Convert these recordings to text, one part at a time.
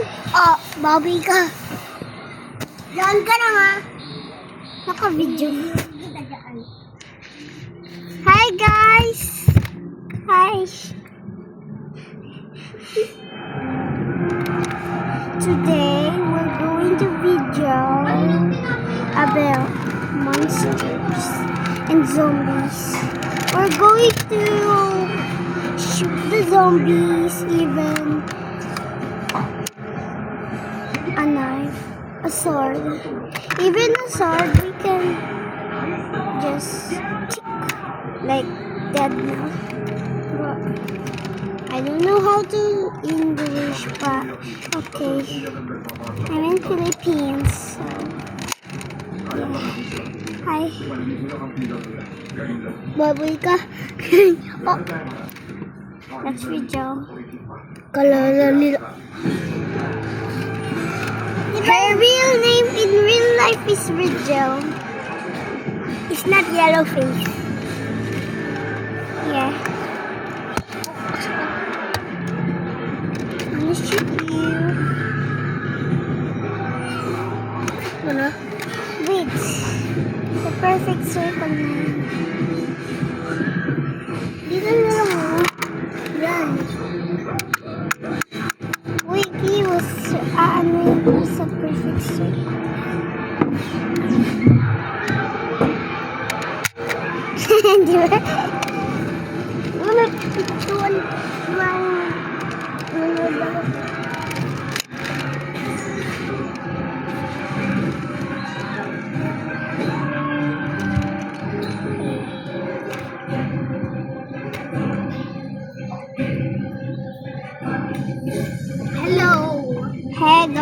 Oh, Bobby ka. Diyan ka na nga. Naka-video. Hi guys! Hi! Today, we're going to video about monsters and zombies. We're going to shoot the zombies, even a knife, a sword. Even a sword, we can just like that now. I don't know how to English, but okay. I'm in Philippines, so yeah. Hi. Baboy ka. Oh. Let's video. Kalala nila. Her real name in real life is Rigel. It's not Yellowface. Yeah. I'm gonna shoot you. Ano? Wait. The perfect circle na. Dito na lang mo. Yan. Wait, he was sa perfect circle. Di ba? Tuwan. Hello.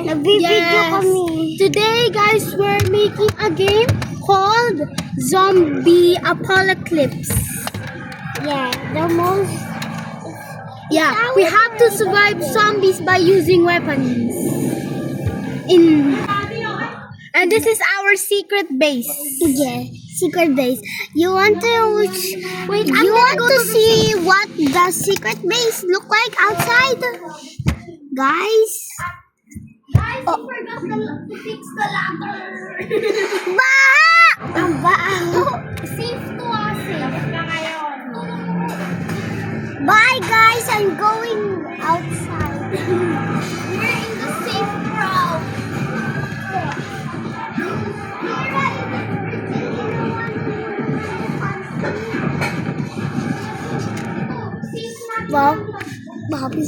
Nag-video kami. Today, guys, we're making a game called Zombie Apocalypse. Yeah, the most. Yeah, we have to survive zombies by using weapons. And this is our secret base. Yeah, secret base. You want to Wait, you want to see what the secret base look like outside, guys? Guys, we forgot to fix the ladder. Ang baho. Safe to us. Bye, guys. I'm going outside. We're in the safe route. Bob, Bobby.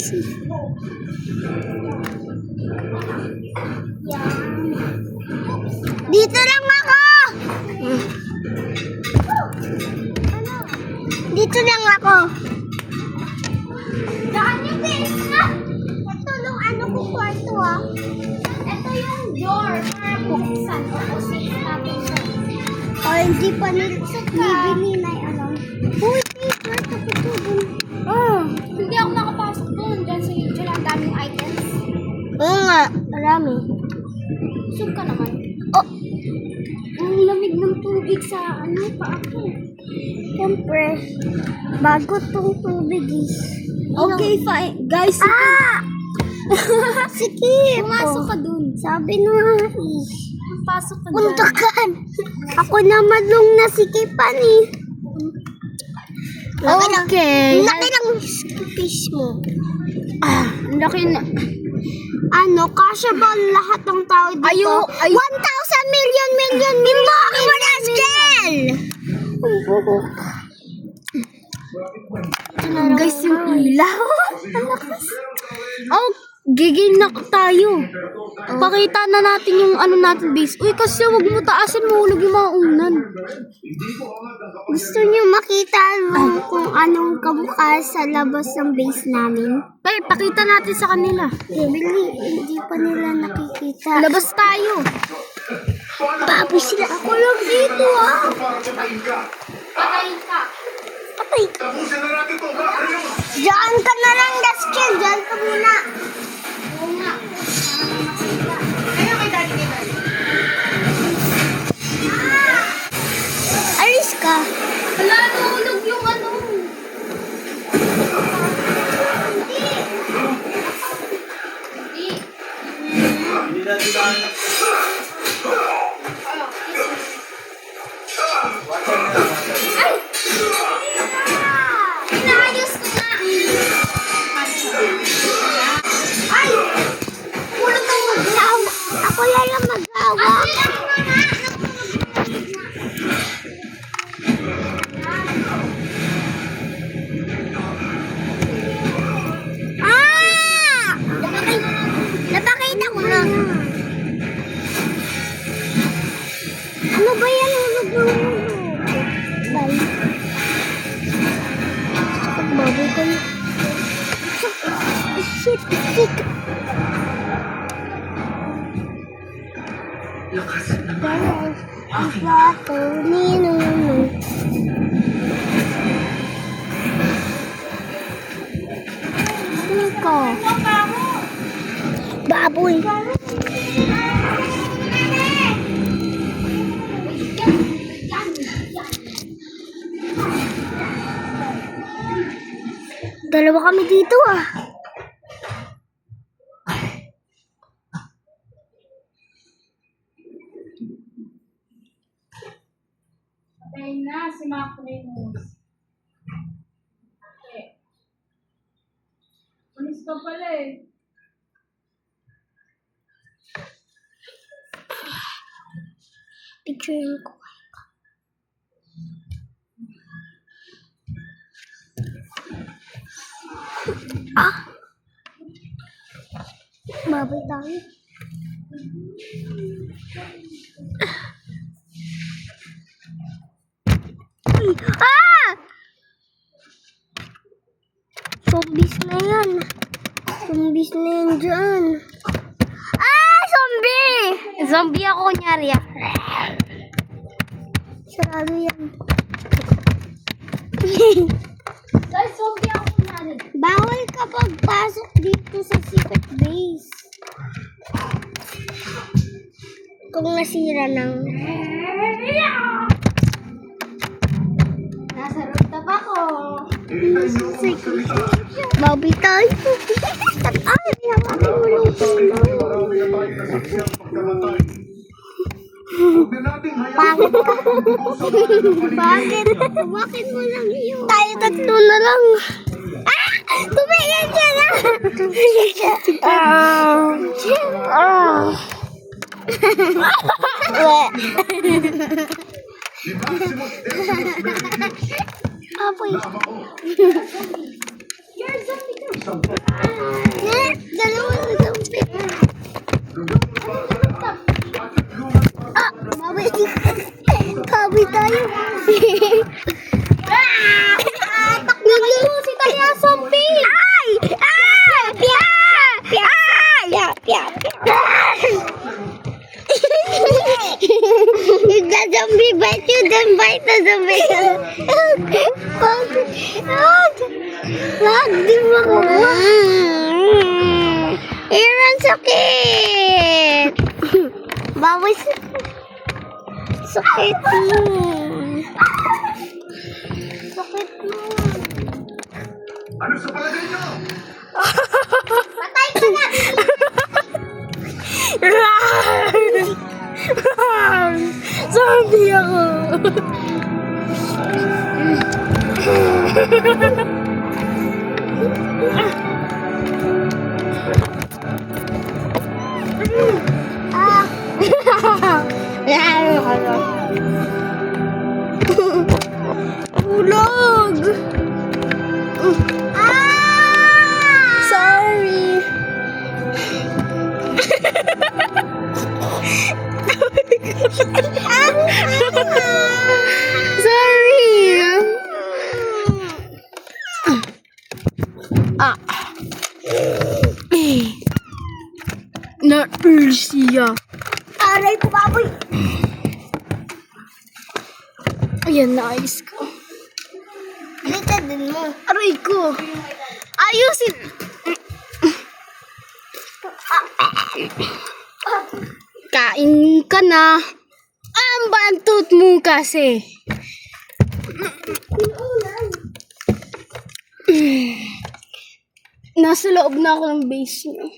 Dito lang ako. Dito lang ako. Daan yung base na. Ito nung ano ko kwarto ah. Ito yung door para buksan o safe natin siya. O hindi pa nilibinay alam. Uy, paper. Kapatubon. Oh. Hindi ako nakapasok doon. Diyan sa YouTube ang daming items. Oo nga. Marami. Zoom ka naman. Oh. Ang lamig ng tubig sa pa ako. Siyempre. Bago tong tubig eh. Okay, fine. Guys, Ah! Sige. pumasok ka dun. Sabi na nga eh. Pasok ka dyan. Puntakan. Ako naman nung nasikipan eh. Okay. Laki ng fish mo. Laki na. Ano, kasya ba lahat ng tao dito? 1,000 million. Bimbok mo na, Skell! Guys, yung ilaw. Oh, giging na tayo. Pakita na natin yung ano natin base. Uy, kasi wag mo taasin, mahulog yung mga unan. Gusto niyo makita kung anong kamukha sa labas ng base namin? Ay, pakita natin sa kanila. Hindi pa nila nakikita. Labas tayo. Baboy sila. Ako lang dito ah. Patay ka. Patay. Diyan ka na lang, Gaskel. Diyan ka muna. Oo nga. Ano kay daddy? Alis ka. Wala, nahulog yung ano. Hindi Inayos ko nga. Ay! Ulo kang mag-awa. Ako lang mag-awa. Ah! Napakita ko na. Ano ba yan? Hulog na hulog. Bye. Baboy kayo. Shit, shit. Guys, plato ni Nuno. Ano ka? Baboy. Dalawa kami dito ah. Patay na si Macrimus. Okay. Unis ka pala eh. Picturein ko. Ah! Baboy tayo. Ay! Ah! Zombies na yan. Zombies na yan dyan. Ah! Zombie! Zombie ako kunyari ah. Sarado yan. Guys, zombie ako narin. Bawal ka pagpasok dito sa secret base. Kung nasira ng... Nasa rooftop ako. Baboy tayo. Ay, hawakin mo lang sila. Bakit? Bakit? Hawakin mo lang yun. Tayo tatlo na lang. Ah! Tumigil ka na! Apoy. You're zombie too. Dalawang zombie. Ah! Baboy. Baboy tayo. Takbo kayo si Taya zombie. Ay! Ah! Pia! Pia! Pia! Pia! If the zombie bite you, then bite the zombie. Wag, di mo ko. Iran sakit. Baboy sakit mo. Sakit mo. Ano sa palagay niyo? Patay ka na! Zombie ako. Ah! Lalo ka na. Ulog. Ah! Sorry. Sorry. Ah. Na-siya. Aray ko, baboy. Ayan, naayos ko. Baliktad din mo. Aray ko. Ayusin. Kain ka na. Ang bantot mo kasi. Nasa loob na ako ng base niyo.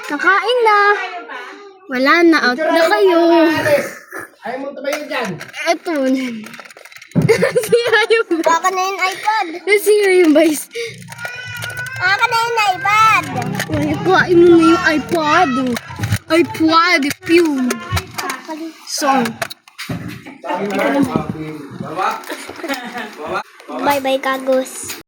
Nakain na. Wala na, out na kayo. Ayaw mo tumayo dyan. Eto. Nasira yung vice. Baka na yung iPad. Nasira yung vice. Baka na yung iPad. Ay, kuhain mo na yung iPod. iPod, fume. Song. Bye-bye, Kagos.